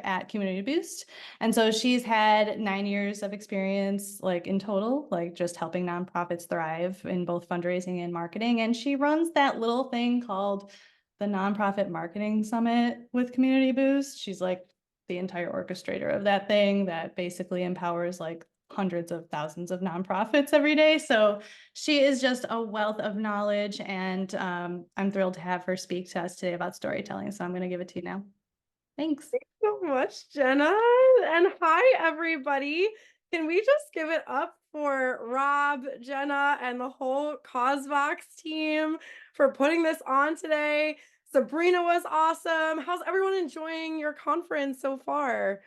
at Community Boost. And so she's had 9 years of experience, like in total, like just helping nonprofits thrive in both fundraising and marketing. And she runs that little thing called the Nonprofit Marketing Summit with Community Boost. She's like the entire orchestrator of that thing that basically empowers like hundreds of thousands of nonprofits every day. So she is just a wealth of knowledge, and I'm thrilled to have her speak to us today about storytelling. So I'm going to give it to you now. Thanks. Thanks so much, Jenna. And hi, everybody. Can we just give it up for Rob, Jenna, and the whole CauseVox team for putting this on today? Sabrina was awesome. How's everyone enjoying your conference so far?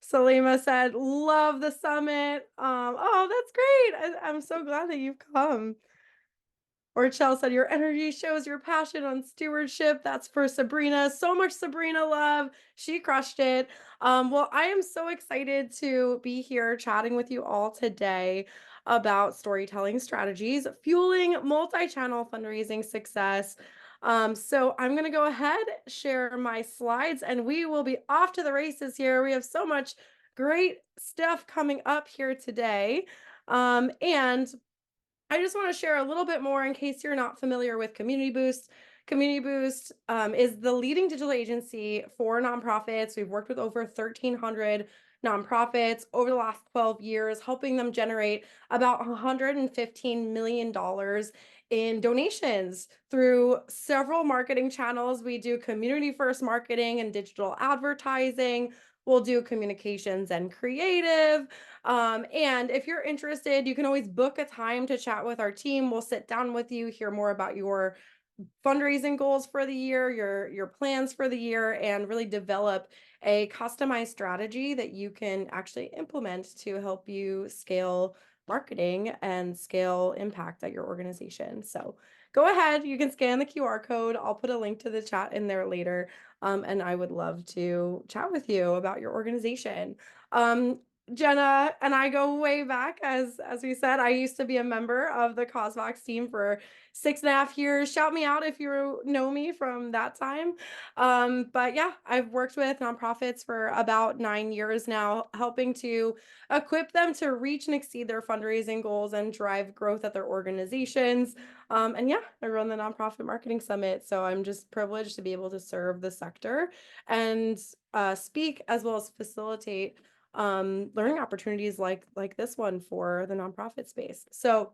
Salima said, love the summit. Oh, that's great. I'm so glad that you've come. Or Chell said, your energy shows your passion on stewardship. That's for Sabrina. So much Sabrina love. She crushed it. Well, I am so excited to be here chatting with you all today about storytelling strategies, fueling multi-channel fundraising success. So I'm going to go ahead, share my slides, and we will be off to the races here. We have so much great stuff coming up here today. And I just want to share a little bit more in case you're not familiar with Community Boost. Community Boost is the leading digital agency for nonprofits. We've worked with over 1,300 nonprofits over the last 12 years, helping them generate about $115 million in donations through several marketing channels. We do community first marketing and digital advertising. We'll do communications and creative. And if you're interested, you can always book a time to chat with our team. We'll sit down with you, hear more about your fundraising goals for the year, your plans for the year, and really develop a customized strategy that you can actually implement to help you scale marketing and scale impact at your organization. So go ahead, you can scan the QR code. I'll put a link to the chat in there later. And I would love to chat with you about your organization. Jenna and I go way back. As we said, I used to be a member of the CauseVox team for 6.5 years. Shout me out if you know me from that time. But yeah, I've worked with nonprofits for about 9 years now, helping to equip them to reach and exceed their fundraising goals and drive growth at their organizations. And yeah, I run the Nonprofit Marketing Summit. So I'm just privileged to be able to serve the sector and speak as well as facilitate learning opportunities like this one for the nonprofit space. So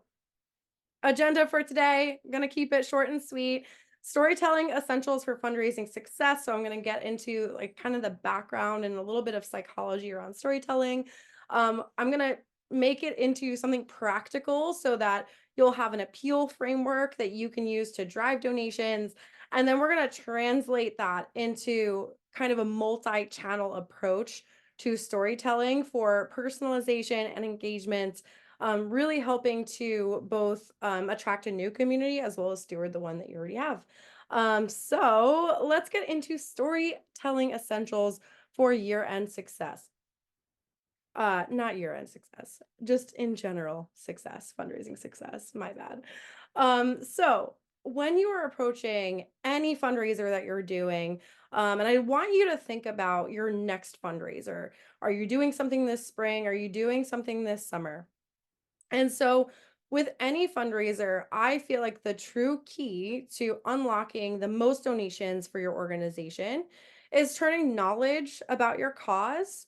agenda for today, I'm going to keep it short and sweet. Storytelling essentials for fundraising success. So I'm going to get into like kind of the background and a little bit of psychology around storytelling. I'm going to make it into something practical so that you'll have an appeal framework that you can use to drive donations. And then we're going to translate that into kind of a multi-channel approach to storytelling for personalization and engagement, really helping to both attract a new community as well as steward the one that you already have. So let's get into storytelling essentials for year-end success. Not year-end success, just in general success, fundraising success, my bad. So when you are approaching any fundraiser that you're doing, and I want you to think about your next fundraiser. Are you doing something this spring? Are you doing something this summer? And so with any fundraiser, I feel like the true key to unlocking the most donations for your organization is turning knowledge about your cause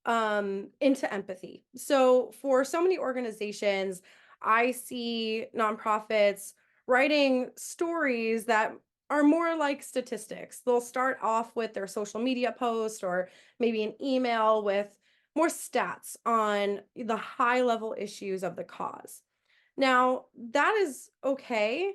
into empathy. So for so many organizations, I see nonprofits writing stories that are more like statistics. They'll start off with their social media post or maybe an email with more stats on the high level issues of the cause. Now, that is okay,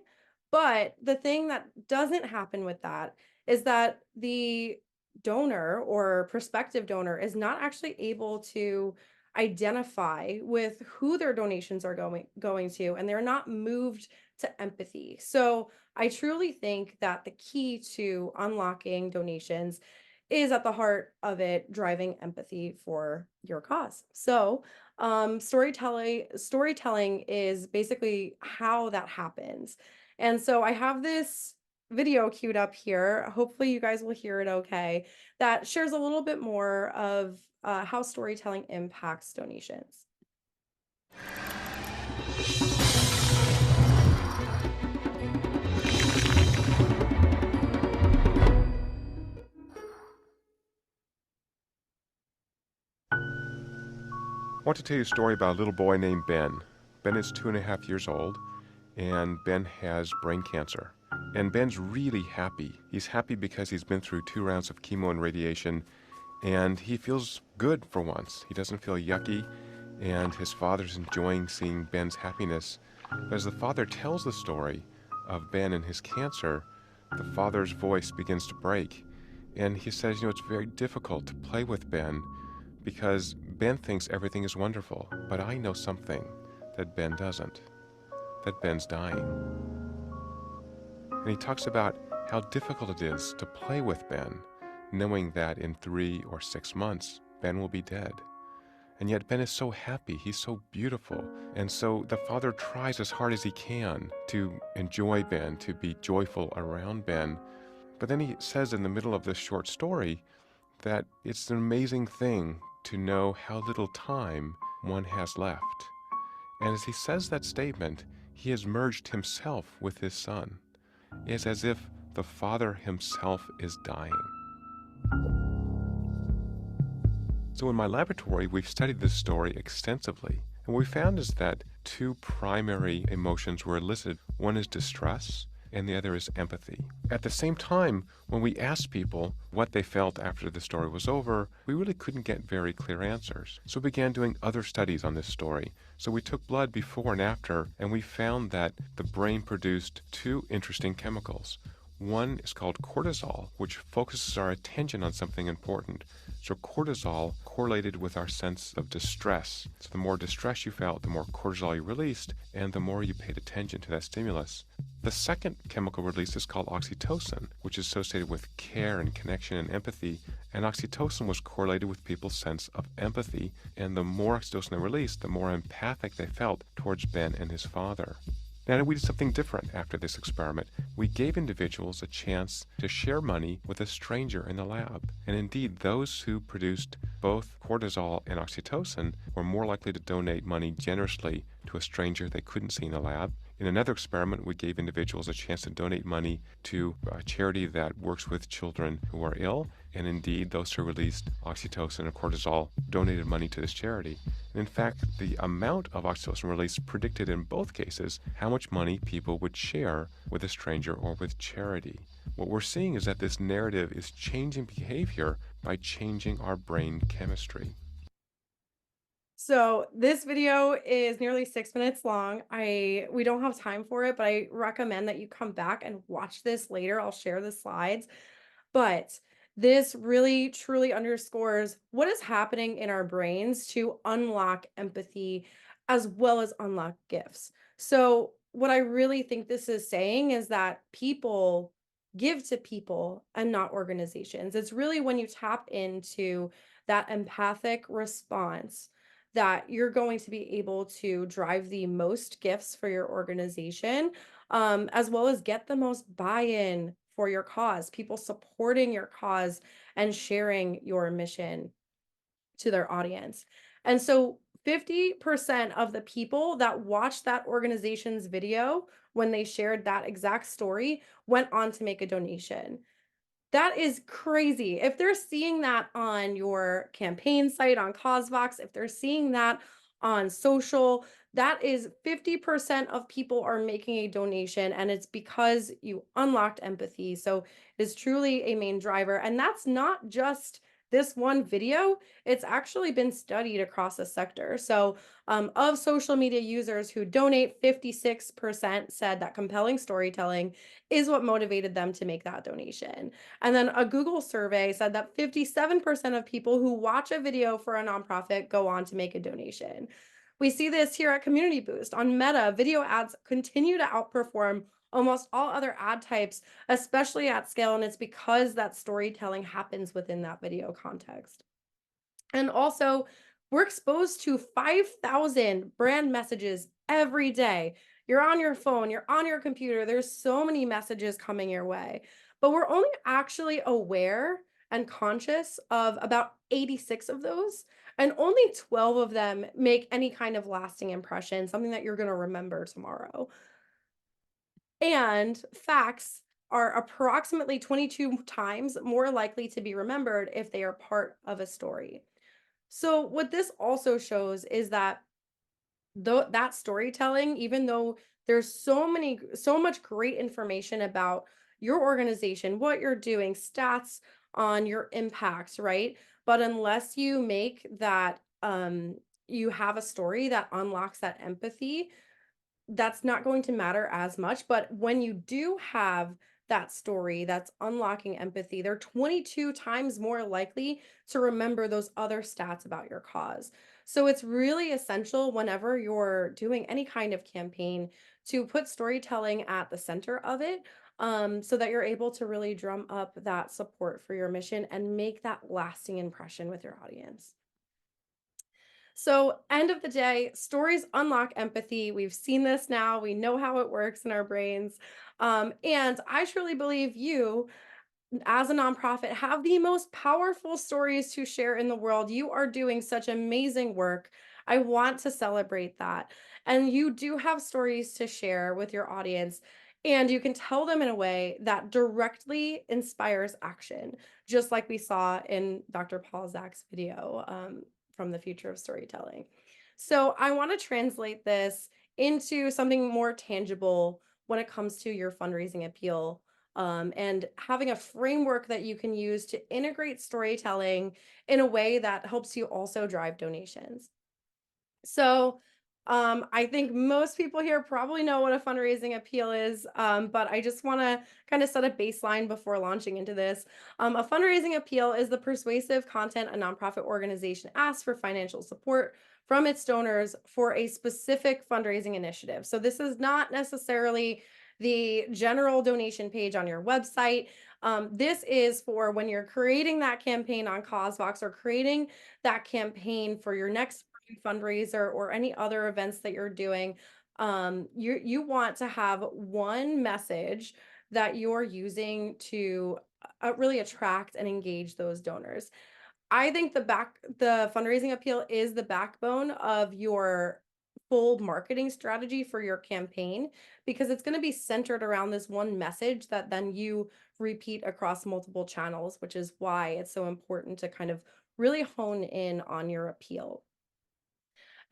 but the thing that doesn't happen with that is that the donor or prospective donor is not actually able to identify with who their donations are going to, and they're not moved to empathy. So I truly think that the key to unlocking donations is at the heart of it driving empathy for your cause. So storytelling is basically how that happens. And so I have this video queued up here. Hopefully, you guys will hear it okay. That shares a little bit more of how storytelling impacts donations. I want to tell you a story about a little boy named Ben. Ben is 2.5 years old, and Ben has brain cancer. And Ben's really happy. He's happy because he's been through 2 rounds of chemo and radiation, and he feels good for once. He doesn't feel yucky, and his father's enjoying seeing Ben's happiness. But as the father tells the story of Ben and his cancer, the father's voice begins to break. And he says, it's very difficult to play with Ben because Ben thinks everything is wonderful, but I know something that Ben doesn't, that Ben's dying. And he talks about how difficult it is to play with Ben, knowing that in 3 or 6 months, Ben will be dead. And yet Ben is so happy, he's so beautiful. And so the father tries as hard as he can to enjoy Ben, to be joyful around Ben. But then he says in the middle of this short story that it's an amazing thing to know how little time one has left. And as he says that statement, he has merged himself with his son. It's as if the father himself is dying. So in my laboratory, we've studied this story extensively. And what we found is that 2 primary emotions were elicited. One is distress, and the other is empathy. At the same time, when we asked people what they felt after the story was over, we really couldn't get very clear answers. So we began doing other studies on this story. So we took blood before and after, and we found that the brain produced 2 interesting chemicals. One is called cortisol, which focuses our attention on something important. So cortisol correlated with our sense of distress. So the more distress you felt, the more cortisol you released, and the more you paid attention to that stimulus. The second chemical release is called oxytocin, which is associated with care and connection and empathy. And oxytocin was correlated with people's sense of empathy. And the more oxytocin they released, the more empathic they felt towards Ben and his father. Now, we did something different after this experiment. We gave individuals a chance to share money with a stranger in the lab. And indeed, those who produced both cortisol and oxytocin were more likely to donate money generously to a stranger they couldn't see in the lab. In another experiment, we gave individuals a chance to donate money to a charity that works with children who are ill. And indeed, those who released oxytocin and cortisol donated money to this charity. And in fact, the amount of oxytocin released predicted in both cases how much money people would share with a stranger or with charity. What we're seeing is that this narrative is changing behavior by changing our brain chemistry. So this video is nearly 6 minutes long. We don't have time for it, but I recommend that you come back and watch this later. I'll share the slides. But this really truly underscores what is happening in our brains to unlock empathy as well as unlock gifts. So what I really think this is saying is that people give to people and not organizations. It's really when you tap into that empathic response that you're going to be able to drive the most gifts for your organization, as well as get the most buy-in for your cause, people supporting your cause and sharing your mission to their audience. And so 50% of the people that watched that organization's video when they shared that exact story went on to make a donation. That is crazy. If they're seeing that on your campaign site, on CauseVox, if they're seeing that on social, that is 50% of people are making a donation, and it's because you unlocked empathy. So it is truly a main driver. And that's not just this one video, it's actually been studied across the sector. So of social media users who donate, 56% said that compelling storytelling is what motivated them to make that donation. And then a Google survey said that 57% of people who watch a video for a nonprofit go on to make a donation. We see this here at Community Boost. On Meta, video ads continue to outperform almost all other ad types, especially at scale. And it's because that storytelling happens within that video context. And also, we're exposed to 5,000 brand messages every day. You're on your phone, you're on your computer. There's so many messages coming your way, but we're only actually aware and conscious of about 86 of those, and only 12 of them make any kind of lasting impression, something that you're going to remember tomorrow. And facts are approximately 22 times more likely to be remembered if they are part of a story. So, what this also shows is that that storytelling, even though there's so much great information about your organization, what you're doing, stats on your impacts, right? But unless you make that you have a story that unlocks that empathy, that's not going to matter as much. But when you do have that story that's unlocking empathy, they're 22 times more likely to remember those other stats about your cause. So it's really essential whenever you're doing any kind of campaign to put storytelling at the center of it, so that you're able to really drum up that support for your mission and make that lasting impression with your audience. So, end of the day, stories unlock empathy. We've seen this now. We know how it works in our brains. And I truly believe you, as a nonprofit, have the most powerful stories to share in the world. You are doing such amazing work. I want to celebrate that. And you do have stories to share with your audience. And you can tell them in a way that directly inspires action, just like we saw in Dr. Paul Zach's video, from the future of storytelling. So I want to translate this into something more tangible when it comes to your fundraising appeal, and having a framework that you can use to integrate storytelling in a way that helps you also drive donations. So, I think most people here probably know what a fundraising appeal is, but I just want to kind of set a baseline before launching into this. A fundraising appeal is the persuasive content a nonprofit organization asks for financial support from its donors for a specific fundraising initiative. So, this is not necessarily the general donation page on your website. This is for when you're creating that campaign on CauseVox or creating that campaign for your next fundraiser or any other events that you're doing. You want to have one message that you're using to really attract and engage those donors. I think the fundraising appeal is the backbone of your full marketing strategy for your campaign, because it's going to be centered around this one message that then you repeat across multiple channels, which is why it's so important to kind of really hone in on your appeal.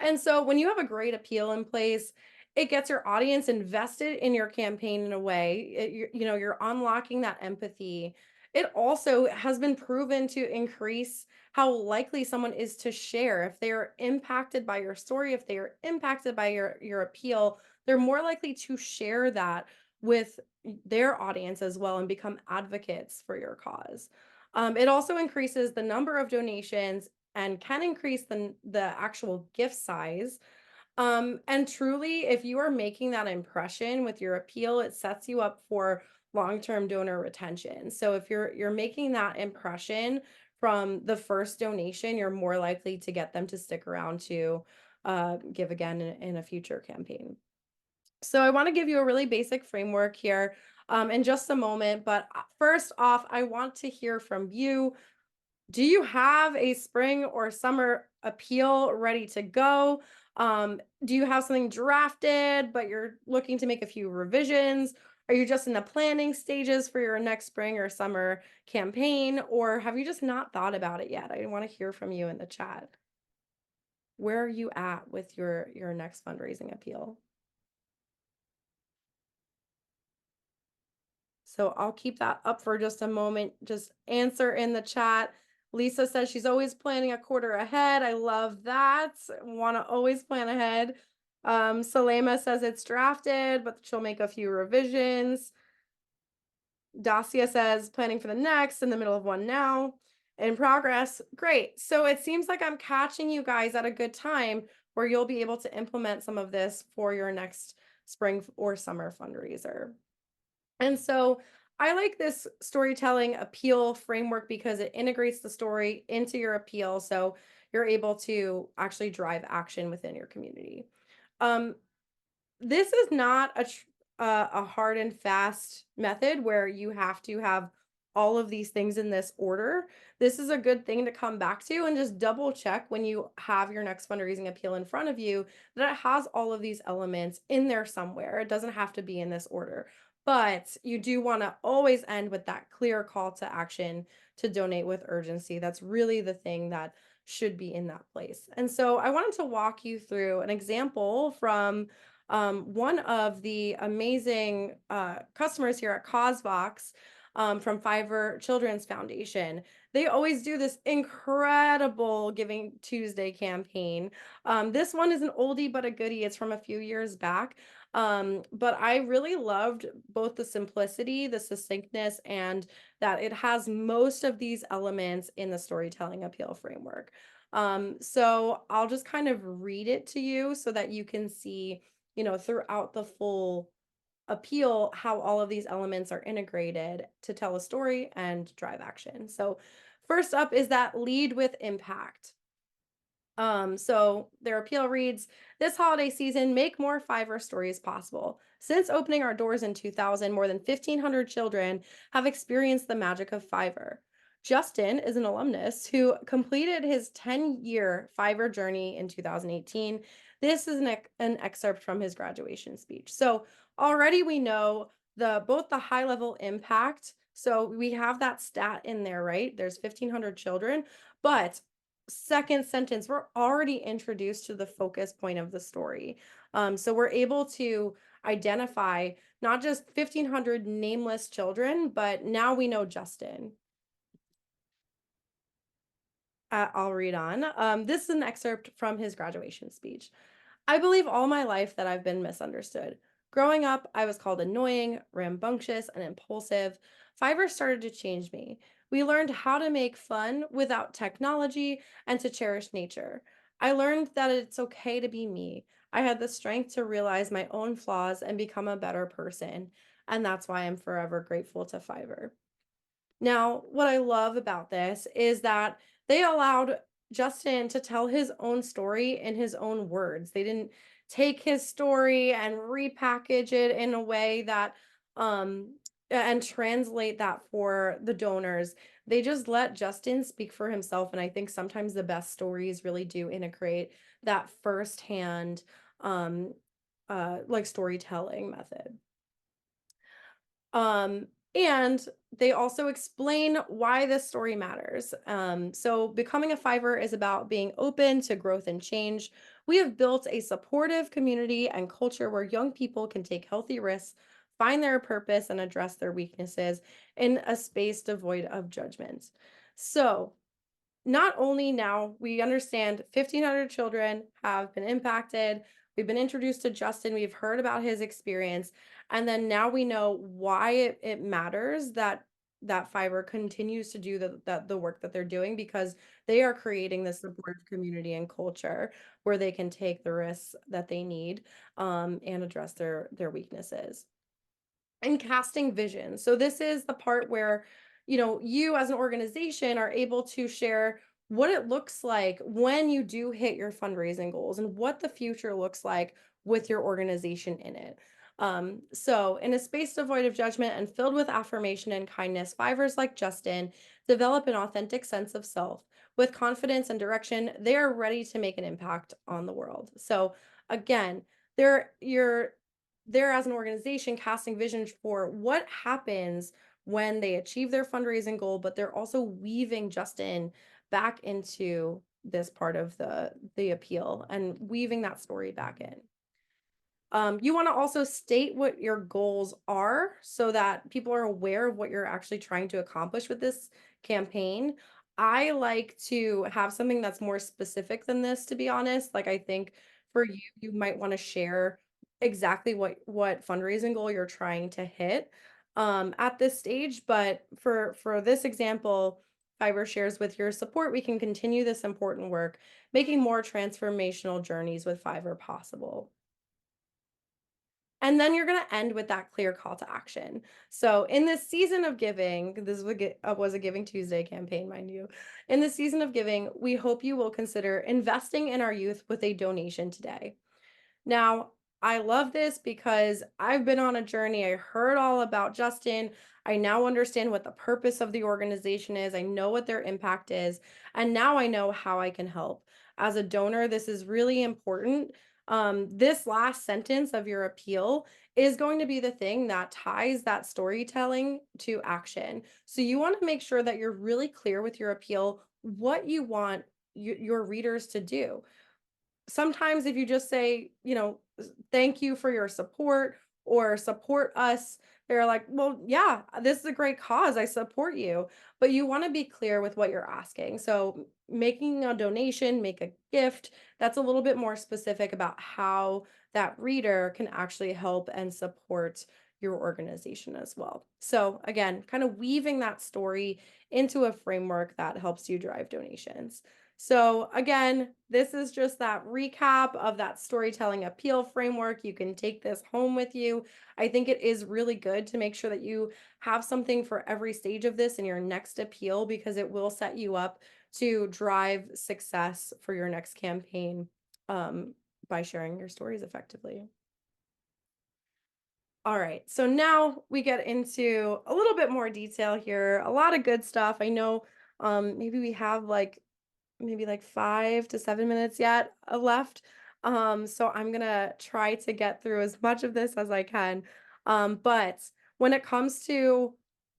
And so when you have a great appeal in place, it gets your audience invested in your campaign in a way. You're unlocking that empathy. It also has been proven to increase how likely someone is to share. If they are impacted by your story, if they are impacted by your appeal, they're more likely to share that with their audience as well and become advocates for your cause. It also increases the number of donations and can increase the actual gift size. And truly, if you are making that impression with your appeal, it sets you up for long-term donor retention. So if you're making that impression from the first donation, you're more likely to get them to stick around to give again in a future campaign. So I want to give you a really basic framework here in just a moment. But first off, I want to hear from you. Do you have a spring or summer appeal ready to go? Do you have something drafted, but you're looking to make a few revisions? Are you just in the planning stages for your next spring or summer campaign? Or have you just not thought about it yet? I want to hear from you in the chat. Where are you at with your next fundraising appeal? So I'll keep that up for just a moment. Just answer in the chat. Lisa says she's always planning a quarter ahead. I love that. Want to always plan ahead. Salema says it's drafted, but she'll make a few revisions. Dacia says planning for the next, in the middle of one now. In progress. Great. So it seems like I'm catching you guys at a good time where you'll be able to implement some of this for your next spring or summer fundraiser. And so I like this storytelling appeal framework because it integrates the story into your appeal. So you're able to actually drive action within your community. Um, this is not a hard and fast method where you have to have all of these things in this order. This is a good thing to come back to and just double check when you have your next fundraising appeal in front of you that it has all of these elements in there somewhere. It doesn't have to be in this order, but you do want to always end with that clear call to action to donate with urgency. That's really the thing that should be in that place. And so I wanted to walk you through an example from one of the amazing customers here at CauseVox, from Fiverr Children's Foundation. They always do this incredible Giving Tuesday campaign. This one is an oldie but a goodie. It's from a few years back. But I really loved both the simplicity, the succinctness, and that it has most of these elements in the storytelling appeal framework. So I'll just kind of read it to you so that you can see, throughout the full appeal, how all of these elements are integrated to tell a story and drive action. So first up is that lead with impact. So their appeal reads, this holiday season, make more Fiverr stories possible. Since opening our doors in 2000, more than 1,500 children have experienced the magic of Fiverr. Justin is an alumnus who completed his 10-year Fiverr journey in 2018. This is an excerpt from his graduation speech. So already we know both the high level impact. So we have that stat in there, right? There's 1,500 children, but second sentence, we're already introduced to the focus point of the story. So we're able to identify not just 1,500 nameless children, but now we know Justin. I'll read on. This is an excerpt from his graduation speech. I believe all my life that I've been misunderstood. Growing up, I was called annoying, rambunctious, and impulsive. Fiverr started to change me. We learned how to make fun without technology and to cherish nature. I learned that it's okay to be me. I had the strength to realize my own flaws and become a better person. And that's why I'm forever grateful to Fiverr. Now, what I love about this is that they allowed Justin to tell his own story in his own words. They didn't take his story and repackage it in a way that and translate that for the donors. They just let Justin speak for himself, and I think sometimes the best stories really do integrate that firsthand um like storytelling method. And they also explain why this story matters. So becoming a Fiverr is about being open to growth and change. We have built a supportive community and culture where young people can take healthy risks, find their purpose, and address their weaknesses in a space devoid of judgment. So not only now we understand 1,500 children have been impacted, we've been introduced to Justin, we've heard about his experience, and then now we know why it matters that Fiverr continues to do the work that they're doing, because they are creating this supportive community and culture where they can take the risks that they need and address their weaknesses. And casting vision. So this is the part where, you as an organization are able to share what it looks like when you do hit your fundraising goals and what the future looks like with your organization in it. So in a space devoid of judgment and filled with affirmation and kindness, Fivers like Justin develop an authentic sense of self. With confidence and direction, they are ready to make an impact on the world. So again, you're there as an organization casting vision for what happens when they achieve their fundraising goal, but they're also weaving Justin back into this part of the appeal and weaving that story back in. You want to also state what your goals are so that people are aware of what you're actually trying to accomplish with this campaign. I like to have something that's more specific than this, to be honest. Like, I think for you, you might want to share exactly what fundraising goal you're trying to hit at this stage. But for this example, Fiverr shares, with your support, we can continue this important work, making more transformational journeys with Fiverr possible. And then you're going to end with that clear call to action. So in this season of giving, this was a Giving Tuesday campaign, mind you. In the season of giving, we hope you will consider investing in our youth with a donation today. Now, I love this because I've been on a journey. I heard all about Justin. I now understand what the purpose of the organization is. I know what their impact is. And now I know how I can help. As a donor, this is really important. This last sentence of your appeal is going to be the thing that ties that storytelling to action. So you want to make sure that you're really clear with your appeal, what you want your readers to do. Sometimes if you just say, thank you for your support or support us, they're like, well, yeah, this is a great cause. I support you. But you want to be clear with what you're asking. So making a donation, make a gift, that's a little bit more specific about how that reader can actually help and support your organization as well. So again, kind of weaving that story into a framework that helps you drive donations. So again, this is just that recap of that storytelling appeal framework. You can take this home with you. I think it is really good to make sure that you have something for every stage of this in your next appeal, because it will set you up to drive success for your next campaign by sharing your stories effectively. All right, so now we get into a little bit more detail here. A lot of good stuff. I know maybe we have maybe like 5 to 7 minutes yet left. So I'm gonna try to get through as much of this as I can. But when it comes to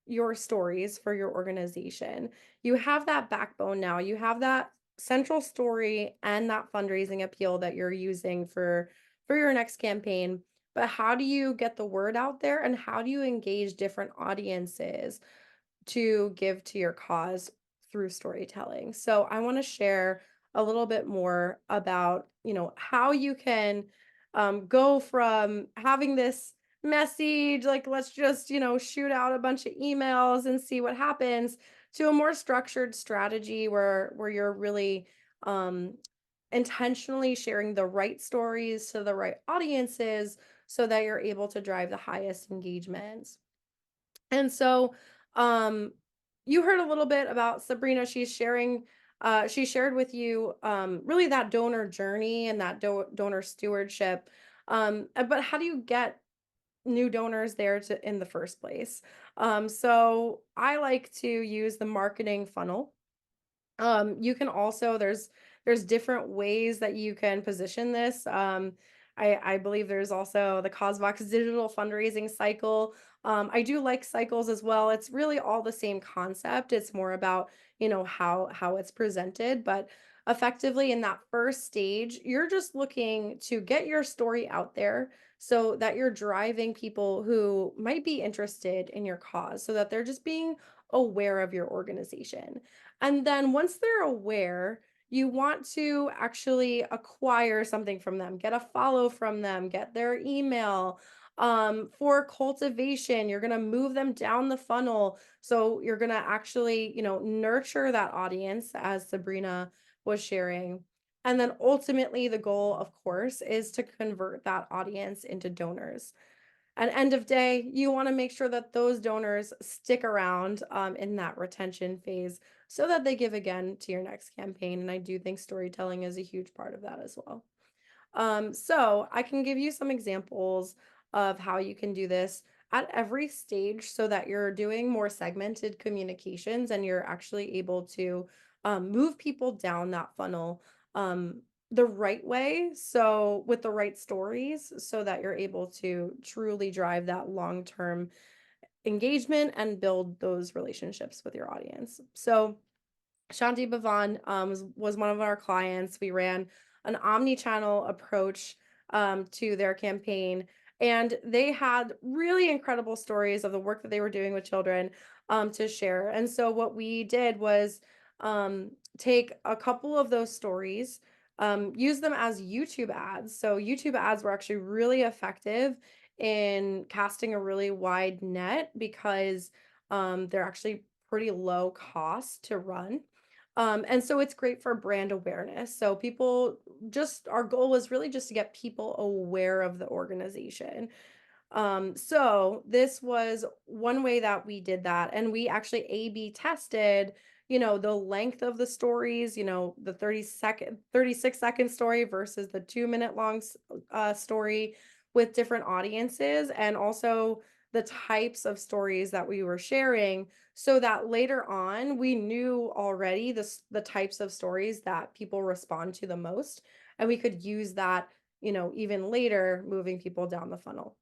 your stories for your organization, you have that backbone now. You have that central story and that fundraising appeal that you're using for your next campaign. But how do you get the word out there, and how do you engage different audiences to give to your cause through storytelling? So I want to share a little bit more about, how you can go from having this message, like let's just, shoot out a bunch of emails and see what happens, to a more structured strategy where you're really um, intentionally sharing the right stories to the right audiences so that you're able to drive the highest engagements. And so, um, you heard a little bit about Sabrina. She shared with you, really that donor journey and that donor stewardship. But how do you get new donors there in the first place? So I like to use the marketing funnel. You can also there's different ways that you can position this. I believe there's also the CauseVox digital fundraising cycle. I do like cycles as well. It's really all the same concept. It's more about, how it's presented, but effectively in that first stage, you're just looking to get your story out there so that you're driving people who might be interested in your cause, so that they're just being aware of your organization. And then once they're aware, you want to actually acquire something from them, get a follow from them, get their email. For cultivation, you're going to move them down the funnel. So you're going to actually, nurture that audience, as Sabrina was sharing. And then ultimately, the goal, of course, is to convert that audience into donors. At end of day, you want to make sure that those donors stick around in that retention phase so that they give again to your next campaign. And I do think storytelling is a huge part of that as well. So I can give you some examples of how you can do this at every stage so that you're doing more segmented communications and you're actually able to move people down that funnel the right way. So with the right stories, so that you're able to truly drive that long-term engagement and build those relationships with your audience. So Shanti Bhavan was one of our clients. We ran an omni-channel approach to their campaign, and they had really incredible stories of the work that they were doing with children to share. And so what we did was take a couple of those stories, use them as YouTube ads. So YouTube ads were actually really effective in casting a really wide net, because they're actually pretty low cost to run. And so it's great for brand awareness. So our goal was really just to get people aware of the organization. So this was one way that we did that. And we actually A/B tested the length of the stories, the 36-second story versus the 2-minute long story with different audiences, and also the types of stories that we were sharing, so that later on we knew already the types of stories that people respond to the most, and we could use that, even later, moving people down the funnel.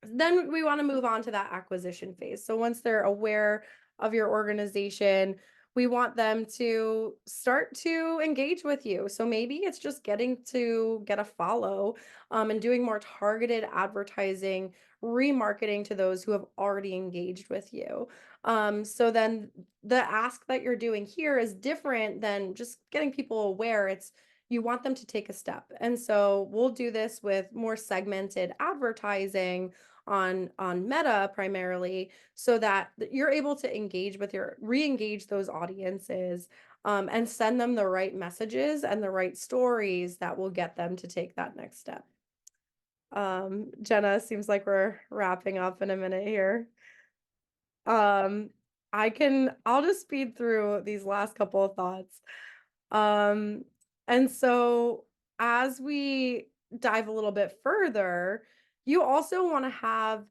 Then we want to move on to that acquisition phase. So once they're aware of your organization, we want them to start to engage with you. So maybe it's just getting to get a follow, and doing more targeted advertising, remarketing to those who have already engaged with you. So then the ask that you're doing here is different than just getting people aware. It's you want them to take a step. And so we'll do this with more segmented advertising on Meta primarily, so that you're able to engage with re-engage those audiences, and send them the right messages and the right stories that will get them to take that next step. Jenna, seems like we're wrapping up in a minute here. Um, I'll just speed through these last couple of thoughts. And so as we dive a little bit further, you also want to have,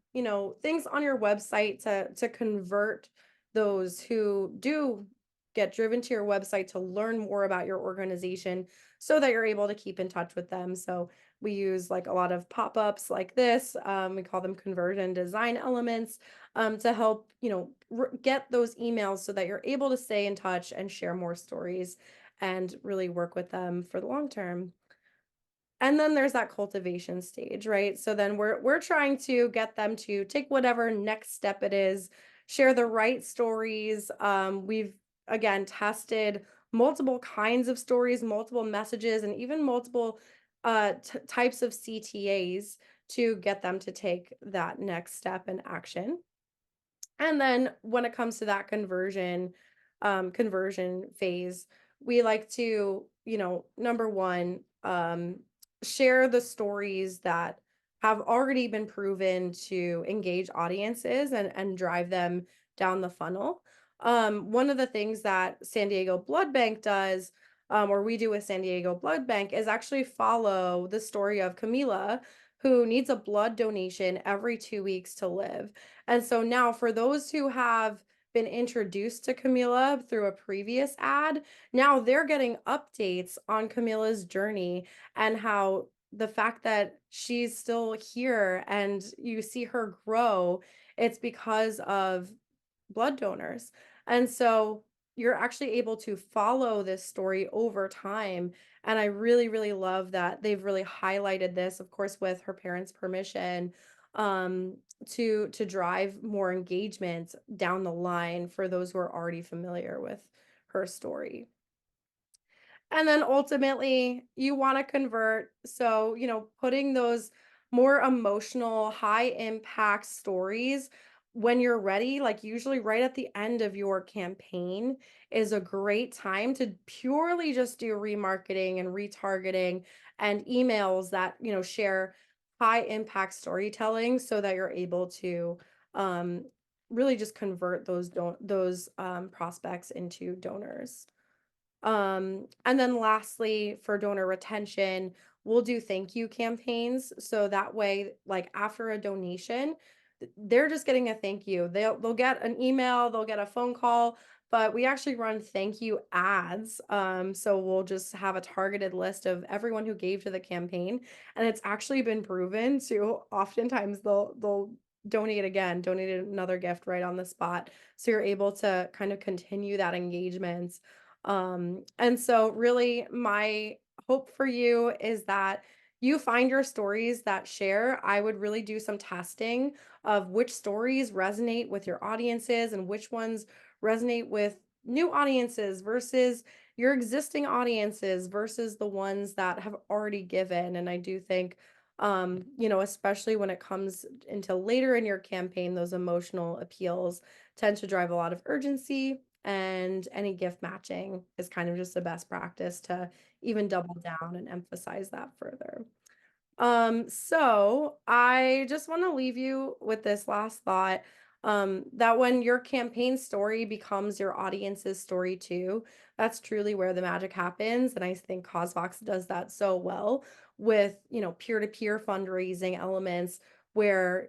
things on your website to convert those who do get driven to your website to learn more about your organization, so that you're able to keep in touch with them. So we use like a lot of pop-ups like this. We call them conversion design elements, to help, get those emails so that you're able to stay in touch and share more stories and really work with them for the long term. And then there's that cultivation stage, right? So then we're trying to get them to take whatever next step it is, share the right stories. We've again tested multiple kinds of stories, multiple messages, and even multiple types of CTAs to get them to take that next step in action. And then when it comes to that conversion phase, we like to, number one, share the stories that have already been proven to engage audiences and drive them down the funnel. One of the things that San Diego Blood Bank does, or we do with San Diego Blood Bank, is actually follow the story of Camila, who needs a blood donation every 2 weeks to live. And so now for those who have been introduced to Camila through a previous ad, now they're getting updates on Camila's journey, and how the fact that she's still here and you see her grow, it's because of blood donors. And so you're actually able to follow this story over time. And I really, really love that they've really highlighted this, of course, with her parents' permission, to drive more engagement down the line for those who are already familiar with her story. And then ultimately, you want to convert. So, putting those more emotional, high impact stories when you're ready, like usually right at the end of your campaign, is a great time to purely just do remarketing and retargeting and emails that, share high impact storytelling, so that you're able to um, really just convert those prospects into donors. And then lastly, for donor retention, we'll do thank you campaigns. So that way, like after a donation, they're just getting a thank you. They'll get an email, they'll get a phone call, but we actually run thank you ads. So we'll just have a targeted list of everyone who gave to the campaign. And it's actually been proven to oftentimes they'll donate again, donate another gift right on the spot. So you're able to kind of continue that engagement. And so really my hope for you is that you find your stories that share. I would really do some testing of which stories resonate with your audiences and which ones resonate with new audiences versus your existing audiences versus the ones that have already given. And I do think, especially when it comes into later in your campaign, those emotional appeals tend to drive a lot of urgency, and any gift matching is kind of just the best practice to even double down and emphasize that further. So I just want to leave you with this last thought. That when your campaign story becomes your audience's story too, that's truly where the magic happens. And I think CauseVox does that so well with, peer-to-peer fundraising elements where,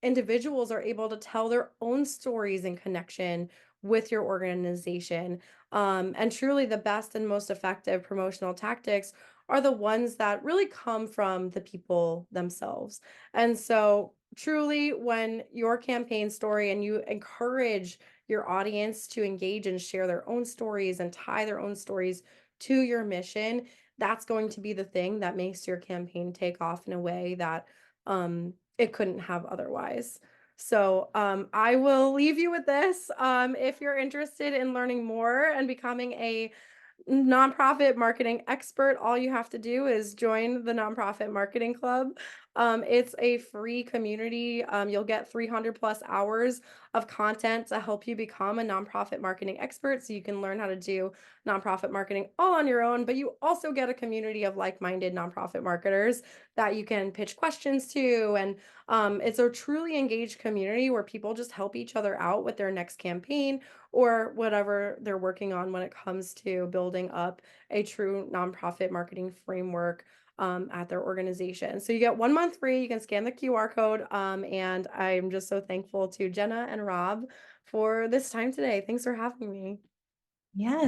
individuals are able to tell their own stories in connection with your organization. And truly the best and most effective promotional tactics are the ones that really come from the people themselves. And so, truly, when your campaign story and you encourage your audience to engage and share their own stories and tie their own stories to your mission, that's going to be the thing that makes your campaign take off in a way that it couldn't have otherwise. So I will leave you with this. If you're interested in learning more and becoming a nonprofit marketing expert, all you have to do is join the Nonprofit Marketing Club. It's a free community. You'll get 300 plus hours of content to help you become a nonprofit marketing expert so you can learn how to do nonprofit marketing all on your own, but you also get a community of like-minded nonprofit marketers that you can pitch questions to. And it's a truly engaged community where people just help each other out with their next campaign or whatever they're working on when it comes to building up a true nonprofit marketing framework at their organization. So you get 1 month free. You can scan the QR code. And I'm just so thankful to Jenna and Rob for this time today. Thanks for having me. Yes.